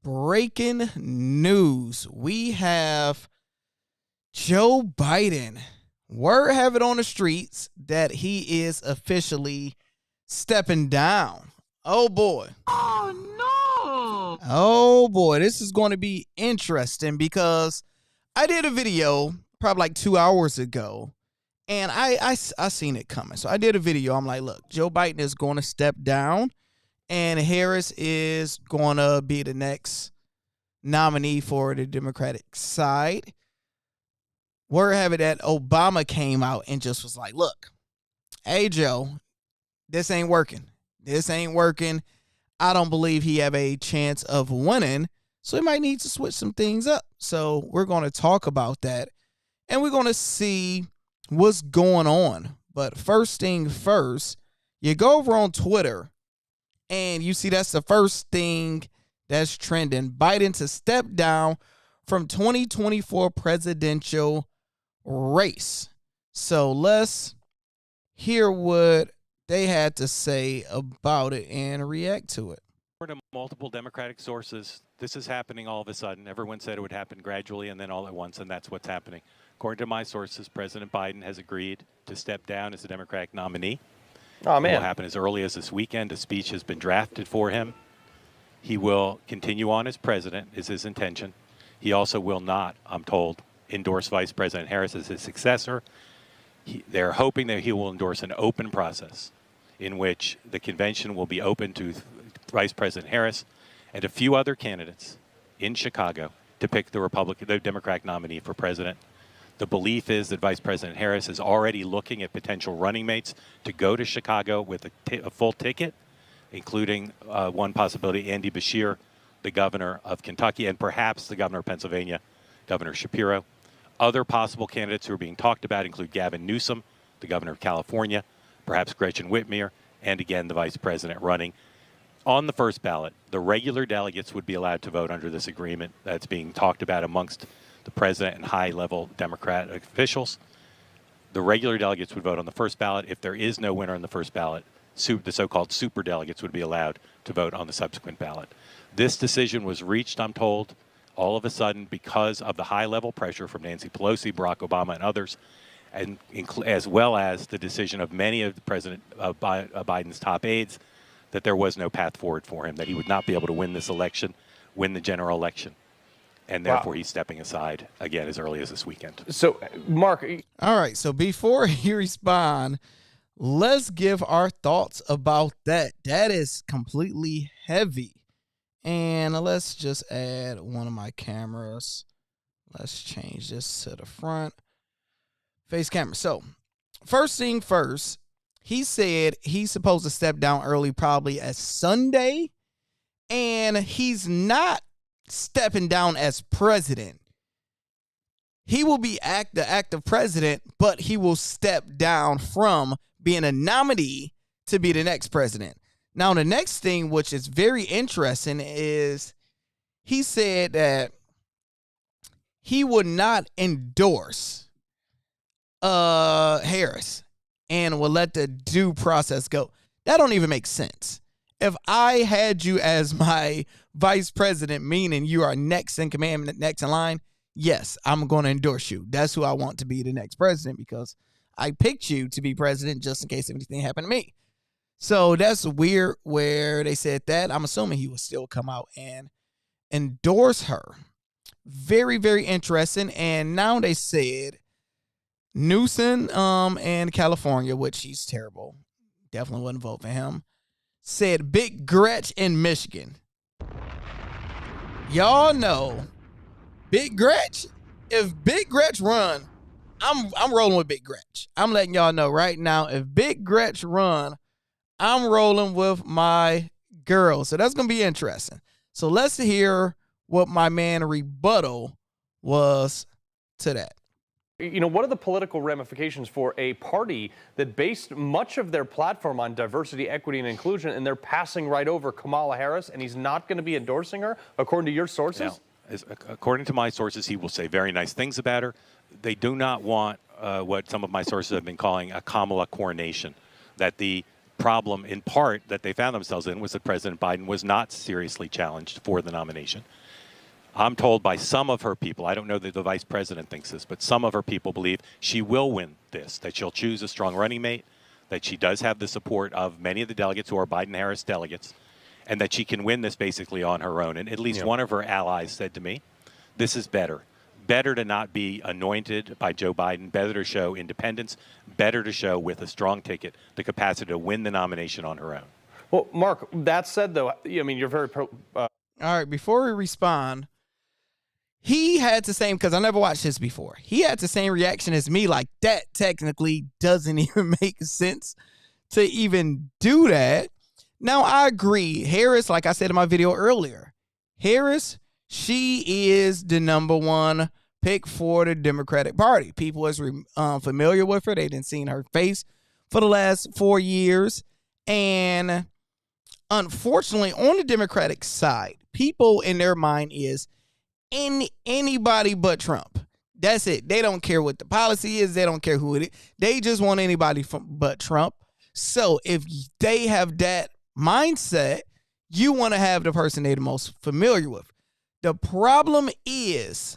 breaking news. We have Joe Biden. Word have it on the streets that he is officially stepping down. Oh boy. Oh no. Oh boy, this is going to be interesting because I did a video probably like 2 hours ago and I seen it coming. So I did a video. I'm like, look, Joe Biden is going to step down and Harris is going to be the next nominee for the Democratic side. Word have it that Obama came out and just was like, look, hey, Joe, this ain't working. This ain't working. I don't believe he have a chance of winning, so he might need to switch some things up. So we're going to talk about that, and we're going to see what's going on. But first thing first, you go over on Twitter, and you see that's the first thing that's trending. Biden to step down from 2024 presidential race. So let's hear what they had to say about it and react to it. According to multiple Democratic sources, this is happening all of a sudden. Everyone said it would happen gradually and then all at once, and that's what's happening. According to my sources, President Biden has agreed to step down as the Democratic nominee. Oh, man. It will happen as early as this weekend. A speech has been drafted for him. He will continue on as president, is his intention. He also will not, I'm told, endorse Vice President Harris as his successor. They're hoping that he will endorse an open process in which the convention will be open to Vice President Harris and a few other candidates in Chicago to pick the Democratic nominee for president. The belief is that Vice President Harris is already looking at potential running mates to go to Chicago with a full ticket, including one possibility, Andy Beshear, the governor of Kentucky, and perhaps the governor of Pennsylvania, Governor Shapiro. Other possible candidates who are being talked about include Gavin Newsom, the governor of California, perhaps Gretchen Whitmer, and again, the vice president running. On the first ballot, the regular delegates would be allowed to vote under this agreement that's being talked about amongst the president and high-level Democratic officials. The regular delegates would vote on the first ballot. If there is no winner on the first ballot, the so-called super delegates would be allowed to vote on the subsequent ballot. This decision was reached, I'm told, all of a sudden because of the high-level pressure from Nancy Pelosi, Barack Obama, and others, and as well as the decision of many of President Biden's top aides that there was no path forward for him, that he would not be able to win this election, win the general election, and therefore he's stepping aside again as early as this weekend. So, Mark. All right, so before you respond, let's give our thoughts about that. That is completely heavy. And let's just add one of my cameras. Let's change this to the front face camera. So, first thing first, he said he's supposed to step down early, probably as Sunday, and he's not stepping down as president. He will be the active president, but he will step down from being a nominee to be the next president. Now, the next thing, which is very interesting, is he said that he would not endorse Harris and will let the due process go. That don't even make sense. If I had you as my vice president, meaning you are next in command, next in line, yes, I'm going to endorse you. That's who I want to be the next president because I picked you to be president just in case anything happened to me. So that's weird where they said that. I'm assuming he will still come out and endorse her. Very, very interesting. And now they said Newsom and California, which he's terrible. Definitely wouldn't vote for him. Said Big Gretch in Michigan. Y'all know Big Gretch. If Big Gretch run, I'm rolling with Big Gretch. I'm letting y'all know right now. If Big Gretch run, I'm rolling with my girl. So that's going to be interesting. So let's hear what my man rebuttal was to that. You know, what are the political ramifications for a party that based much of their platform on diversity, equity, and inclusion, and they're passing right over Kamala Harris, and he's not going to be endorsing her, according to your sources? Now, according to my sources, he will say very nice things about her. They do not want what some of my sources have been calling a Kamala coronation, that the problem, in part, that they found themselves in was that President Biden was not seriously challenged for the nomination. I'm told by some of her people, I don't know that the vice president thinks this, but some of her people believe she will win this, that she'll choose a strong running mate, that she does have the support of many of the delegates who are Biden-Harris delegates, and that she can win this basically on her own. And at least one of her allies said to me, this is better. Better to not be anointed by Joe Biden, better to show independence, better to show with a strong ticket the capacity to win the nomination on her own. Well, Mark, that said, though, I mean, you're very all right, before we respond, he had the same, because I never watched this before. He had the same reaction as me, like that technically doesn't even make sense to even do that. Now, I agree. Harris, like I said in my video earlier, Harris, she is the #1 pick for the Democratic Party. People is familiar with her. They didn't see her face for the last 4 years. And unfortunately, on the Democratic side, people in their mind is anybody but Trump. That's it. They don't care what the policy is. They don't care who it is. They just want anybody but Trump. So if they have that mindset, you want to have the person they're the most familiar with. The problem is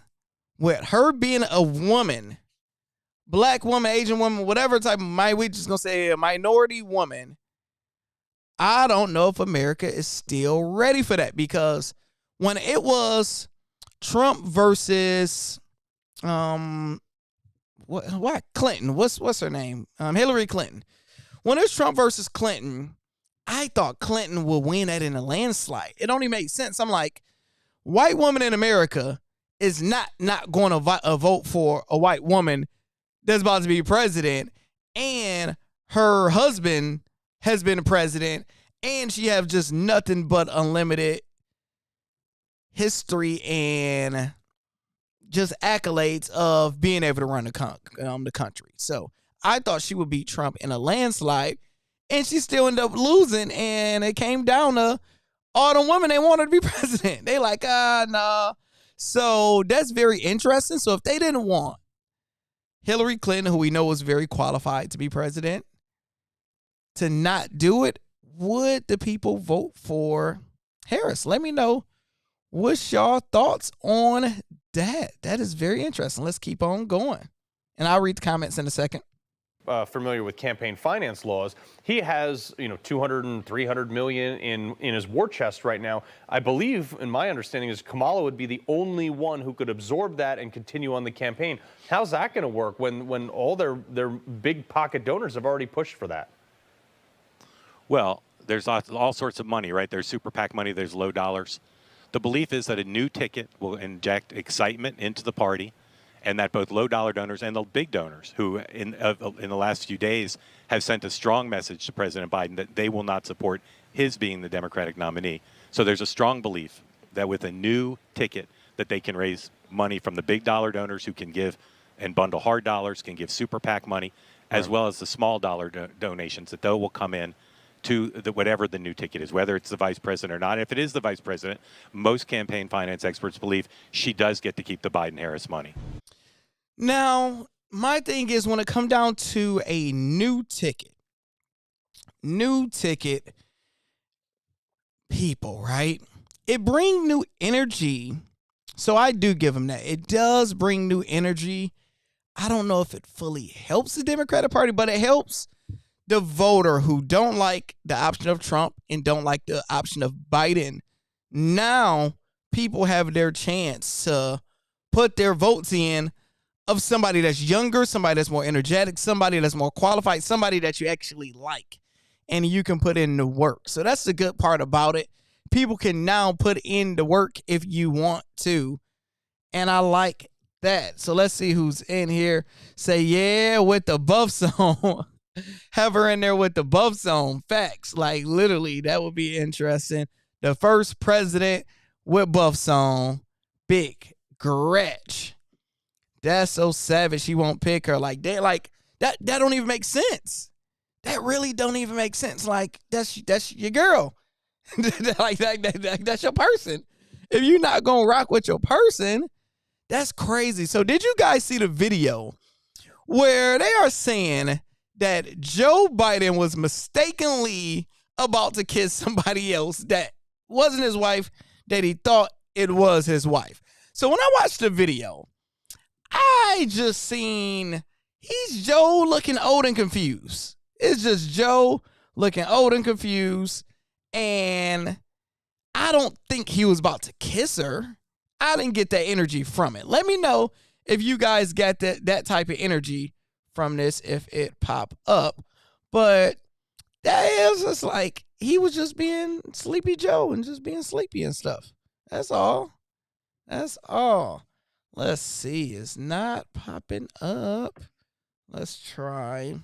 with her being a woman, black woman, Asian woman, whatever type of, we just going to say a minority woman. I don't know if America is still ready for that, because when it was Trump versus Clinton, what's her name? Hillary Clinton. When it was Trump versus Clinton, I thought Clinton would win that in a landslide. It only made sense. I'm like, white woman in America is not going to vote for a white woman that's about to be president, and her husband has been president, and she have just nothing but unlimited history and just accolades of being able to run the country. So I thought she would beat Trump in a landslide, and she still ended up losing, and it came down to all the women they wanted to be president. They like, nah. So that's very interesting. So if they didn't want Hillary Clinton, who we know was very qualified to be president, to not do it, would the people vote for Harris? Let me know what's y'all thoughts on that. That is very interesting. Let's keep on going, and I'll read the comments in a second. Familiar with campaign finance laws, he has 200 and 300 million in his war chest right now. I believe, in my understanding, is Kamala would be the only one who could absorb that and continue on the campaign. How's that going to work when all their big pocket donors have already pushed for that? Well, there's all sorts of money, right? There's super PAC money, there's low dollars. The belief is that a new ticket will inject excitement into the party, and that both low-dollar donors and the big donors, who in the last few days have sent a strong message to President Biden that they will not support his being the Democratic nominee. So there's a strong belief that with a new ticket that they can raise money from the big dollar donors who can give and bundle hard dollars, can give super PAC money, as well as the small dollar donations, that they will come in to whatever the new ticket is, whether it's the vice president or not. If it is the vice president, most campaign finance experts believe she does get to keep the Biden-Harris money. Now, my thing is, when it comes down to a new ticket, people, right? It brings new energy. So I do give them that. It does bring new energy. I don't know if it fully helps the Democratic Party, but it helps the voter who don't like the option of Trump and don't like the option of Biden. Now people have their chance to put their votes in of somebody that's younger, somebody that's more energetic, somebody that's more qualified, somebody that you actually like, and you can put in the work. So that's the good part about it. People can now put in the work if you want to, and I like that. So let's see who's in here. Say, yeah, with the buff zone. Have her in there with the buff zone. Facts. Like, literally, that would be interesting. The first president with buff zone. Big Gretch. That's so savage. She won't pick her. Like, they like that don't even make sense. That really don't even make sense. Like, that's your girl. Like that's your person. If you're not gonna rock with your person, that's crazy. So did you guys see the video where they are saying that Joe Biden was mistakenly about to kiss somebody else that wasn't his wife, that he thought it was his wife. So when I watched the video, I just seen he's Joe looking old and confused. It's just Joe looking old and confused. And I don't think he was about to kiss her. I didn't get that energy from it. Let me know if you guys got that type of energy from this, if it pop up. But that is just like, he was just being Sleepy Joe and just being sleepy and stuff. That's all. That's all. Let's see. It's not popping up. Let's try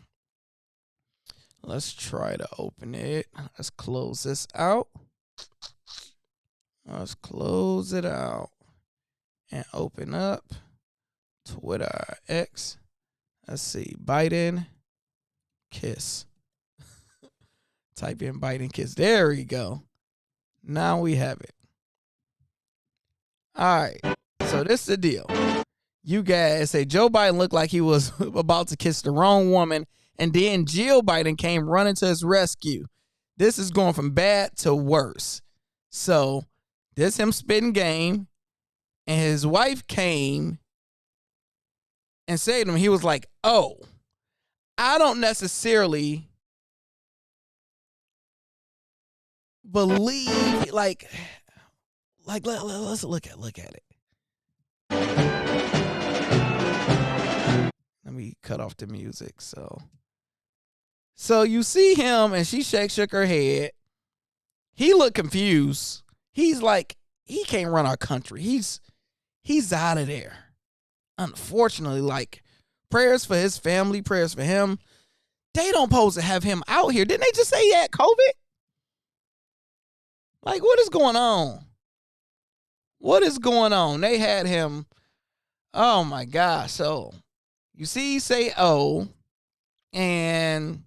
to open it. Let's close this out. Let's close it out and open up Twitter X. Let's see. Biden kiss. Type in Biden kiss. There we go. Now we have it. All right. So this is the deal. You guys say Joe Biden looked like he was about to kiss the wrong woman, and then Jill Biden came running to his rescue. This is going from bad to worse. So this him spitting game, and his wife came and said to him, he was like, oh, I don't necessarily believe, like let's look at it. Let me cut off the music. So you see him, and she shook her head. He looked confused. He's like, he can't run our country. He's out of there. Unfortunately, like, prayers for his family, prayers for him. They don't pose to have him out here. Didn't they just say he had COVID? Like, what is going on? What is going on? They had him. Oh my gosh. So you see, say, oh, and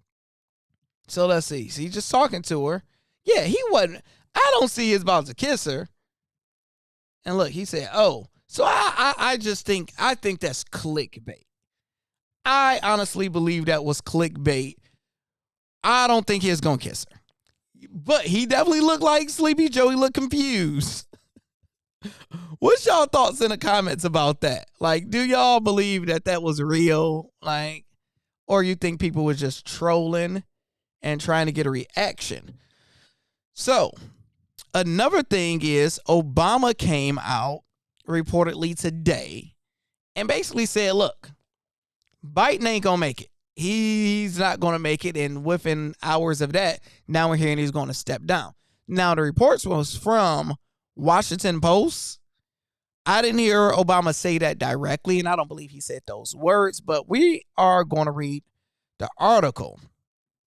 so let's see. So he's just talking to her. Yeah, he wasn't. I don't see he's about to kiss her. And look, he said, oh. So I think that's clickbait. I honestly believe that was clickbait. I don't think he's going to kiss her. But he definitely looked like Sleepy Joe. He looked confused. What's y'all thoughts in the comments about that? Like, do y'all believe that was real? Like, or you think people were just trolling and trying to get a reaction? So, another thing is Obama came out reportedly today and basically said, look, Biden ain't going to make it. He's not going to make it. And within hours of that, now we're hearing he's going to step down. Now, the reports was from Washington Post. I didn't hear Obama say that directly, and I don't believe he said those words, but we are going to read the article.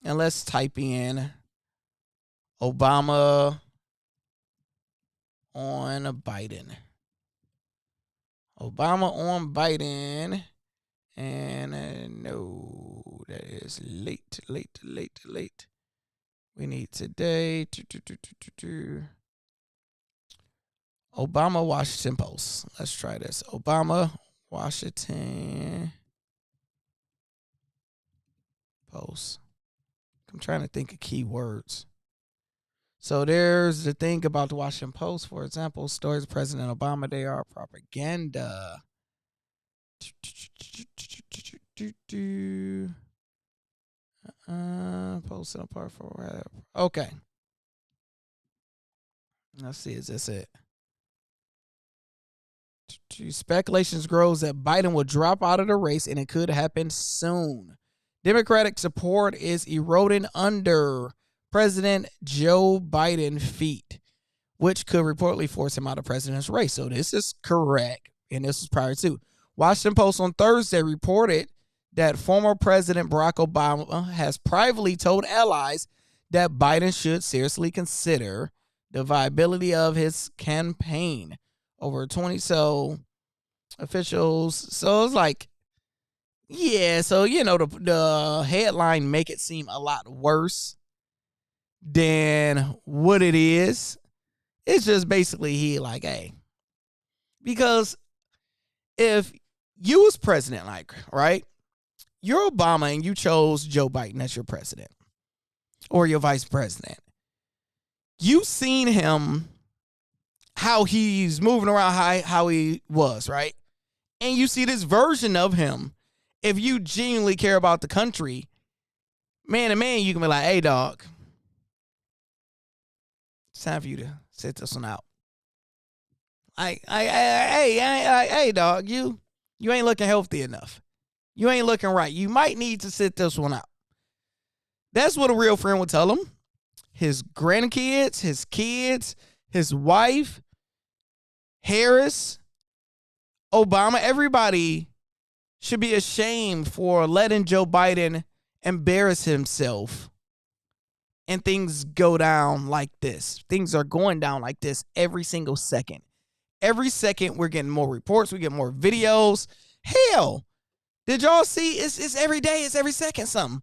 And let's type in Obama on Biden. Obama on Biden. And no, that is late. We need today. Obama, Washington Post. Let's try this. Obama, Washington Post. I'm trying to think of keywords. So there's the thing about the Washington Post, for example, stories of President Obama, they are propaganda. Posting apart for okay. Let's see, is this it? Speculations grows that Biden will drop out of the race, and it could happen soon. Democratic support is eroding under President Joe Biden's feet, which could reportedly force him out of the president's race. So this is correct, and this is prior to. Washington Post on Thursday reported that former President Barack Obama has privately told allies that Biden should seriously consider the viability of his campaign. Over 20 officials. So it's like, yeah, so, you know, the headline make it seem a lot worse than what it is. It's just basically he like, hey, because if you was president, like, right, you're Obama and you chose Joe Biden as your president or your vice president. You've seen him, how he's moving around, how he was, right? And you see this version of him. If you genuinely care about the country, man to man, you can be like, hey, dog, it's time for you to sit this one out. Hey, dog, you ain't looking healthy enough. You ain't looking right. You might need to sit this one out. That's what a real friend would tell him. His grandkids, his kids, his wife, Harris, Obama, everybody should be ashamed for letting Joe Biden embarrass himself and things go down like this. Things are going down like this every single second. Every second we're getting more reports, we get more videos. Hell, did y'all see? It's every day, it's every second something.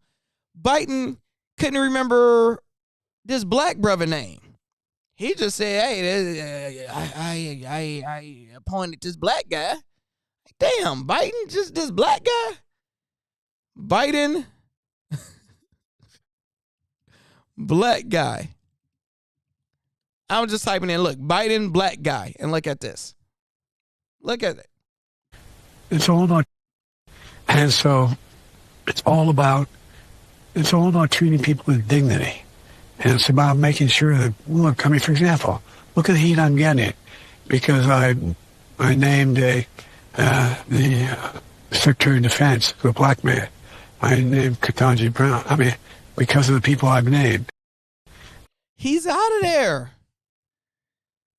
Biden couldn't remember this black brother name. He just said, hey, I appointed this black guy. Damn, Biden, just this black guy? Biden, black guy. I'm just typing in, look, Biden, black guy. And look at this. Look at it. It's all about, and so it's all about treating people with dignity. And it's about making sure that, look, I mean, for example, look at the heat I'm getting because I named the Secretary of Defense, a black man. I named Ketanji Brown. I mean, because of the people I've named. He's out of there.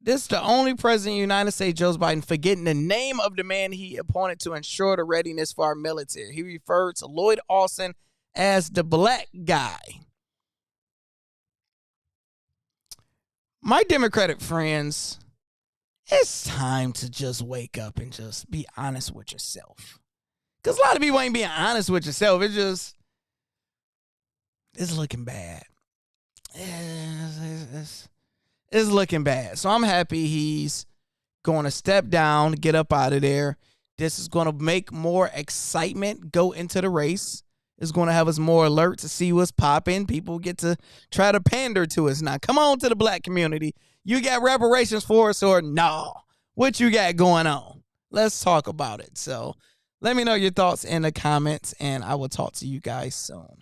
This is the only president of the United States, Joe Biden, forgetting the name of the man he appointed to ensure the readiness for our military. He referred to Lloyd Austin as the black guy. My Democratic friends, it's time to just wake up and just be honest with yourself. Because a lot of people ain't being honest with yourself. It's looking bad. It's looking bad. So I'm happy he's going to step down, get up out of there. This is going to make more excitement go into the race. It's going to have us more alert to see what's popping. People get to try to pander to us. Now, come on to the black community. You got reparations for us or no? What you got going on? Let's talk about it. So let me know your thoughts in the comments, and I will talk to you guys soon.